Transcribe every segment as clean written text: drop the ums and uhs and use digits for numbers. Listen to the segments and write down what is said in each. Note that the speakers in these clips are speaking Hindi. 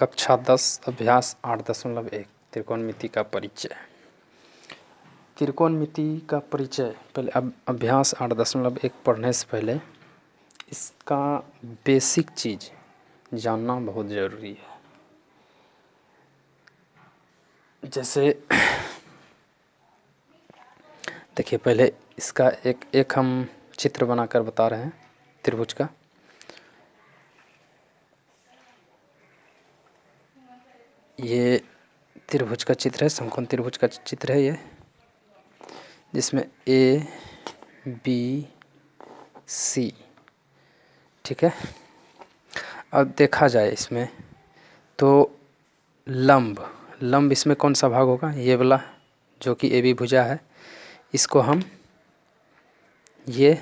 कक्षा 10 अभ्यास 8.1 त्रिकोणमिति का परिचय। त्रिकोणमिति का परिचय पहले अभ्यास 8.1 पढ़ने से पहले इसका बेसिक चीज़ जानना बहुत ज़रूरी है। जैसे देखिए, पहले इसका एक हम चित्र बनाकर बता रहे हैं त्रिभुज का। ये त्रिभुज का चित्र है, समकोण त्रिभुज का चित्र है ये, जिसमें ए बी सी, ठीक है। अब देखा जाए इसमें तो लंब इसमें कौन सा भाग होगा? ये वाला जो कि ए बी भुजा है, इसको हम ये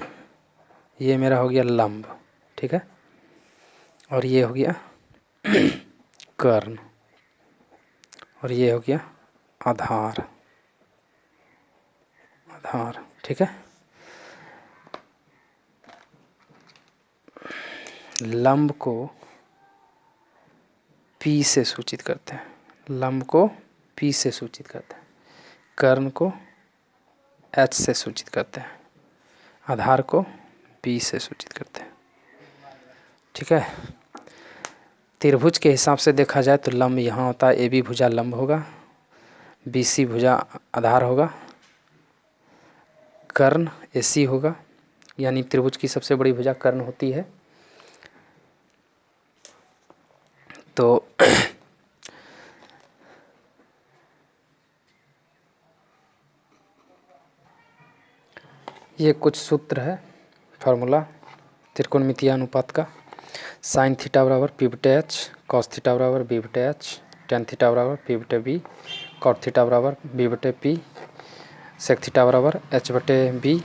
मेरा हो गया लंब, ठीक है। और ये हो गया कर्ण, और ये हो गया आधार, ठीक है। लंब को P से सूचित करते हैं, लंब को P से सूचित करते हैं, कर्ण को H से सूचित करते हैं, आधार को B से सूचित करते हैं, ठीक है। त्रिभुज के हिसाब से देखा जाए तो लंब यहाँ होता है, AB भुजा लंब होगा, BC भुजा आधार होगा, कर्ण AC होगा, यानी त्रिभुज की सबसे बड़ी भुजा कर्ण होती है। तो ये कुछ सूत्र है, फार्मूला त्रिकोणमितीय अनुपात का। साइन थीटा बराबर P बटे H, कॉस थीटा बराबर B बटे H, टेन थीटा बराबर P बटे B, कॉट थीटा बराबर B बटे P, सेक थीटा बराबर H बटे B,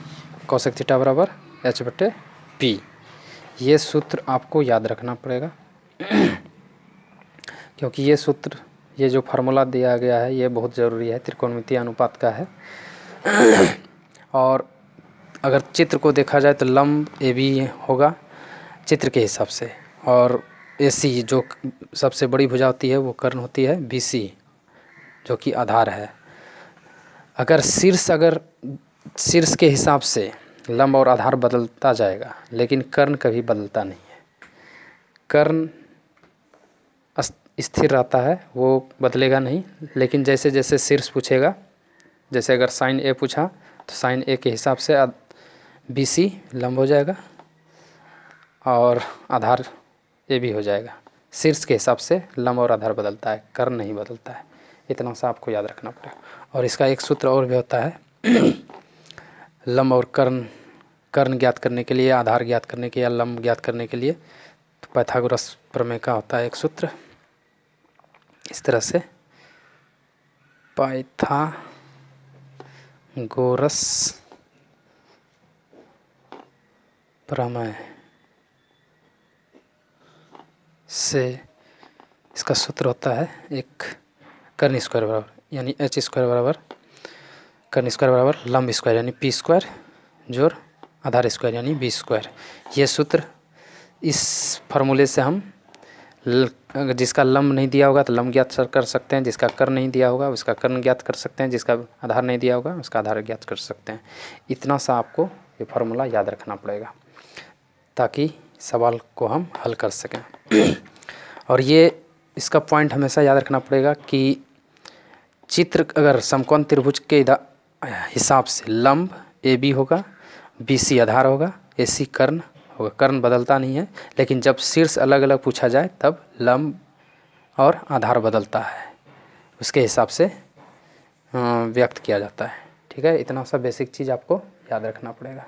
कॉसेक थीटा बराबर H बटे P। ये सूत्र आपको याद रखना पड़ेगा क्योंकि ये सूत्र, ये जो फार्मूला दिया गया है ये बहुत ज़रूरी है, त्रिकोणमितीय अनुपात का है। और अगर चित्र को देखा जाए तो लंब AB होगा चित्र के हिसाब से, और AC जो सबसे बड़ी भुजा होती है वो कर्ण होती है, BC जो कि आधार है। अगर शीर्ष के हिसाब से लंब और आधार बदलता जाएगा, लेकिन कर्ण कभी बदलता नहीं है। कर्ण स्थिर रहता है, वो बदलेगा नहीं, लेकिन जैसे जैसे शीर्ष पूछेगा, जैसे अगर साइन A पूछा तो साइन A के हिसाब से BC लंब हो जाएगा और आधार AB हो जाएगा। शीर्ष के हिसाब से लंब और आधार बदलता है, कर्ण नहीं बदलता है। इतना सा आपको याद रखना पड़ेगा। और इसका एक सूत्र और भी होता है लंब और कर्ण ज्ञात करने के लिए, आधार ज्ञात करने के लिए, या लंब ज्ञात करने के लिए, तो पाइथागोरस प्रमेय का होता है एक सूत्र इस तरह से, पाइथागोरस प्रमेय से इसका सूत्र होता है एक कर्ण स्क्वायर बराबर, यानी H स्क्वायर बराबर कर्ण स्क्वायर बराबर लंब स्क्वायर यानी P स्क्वायर जोड़ आधार स्क्वायर यानी B स्क्वायर। ये सूत्र, इस फार्मूले से हम जिसका लंब नहीं दिया होगा तो लंब ज्ञात कर सकते हैं, जिसका कर्ण नहीं दिया होगा उसका कर्ण ज्ञात कर सकते हैं, जिसका आधार नहीं दिया होगा उसका आधार ज्ञात कर सकते हैं। इतना सा आपको ये फार्मूला याद रखना पड़ेगा ताकि सवाल को हम हल कर सकें। और ये इसका पॉइंट हमेशा याद रखना पड़ेगा कि चित्र अगर समकोण त्रिभुज के हिसाब से लंब AB होगा, BC आधार होगा, AC कर्ण होगा। कर्ण बदलता नहीं है, लेकिन जब शीर्ष अलग अलग पूछा जाए तब लंब और आधार बदलता है, उसके हिसाब से व्यक्त किया जाता है, ठीक है। इतना सा बेसिक चीज़ आपको याद रखना पड़ेगा।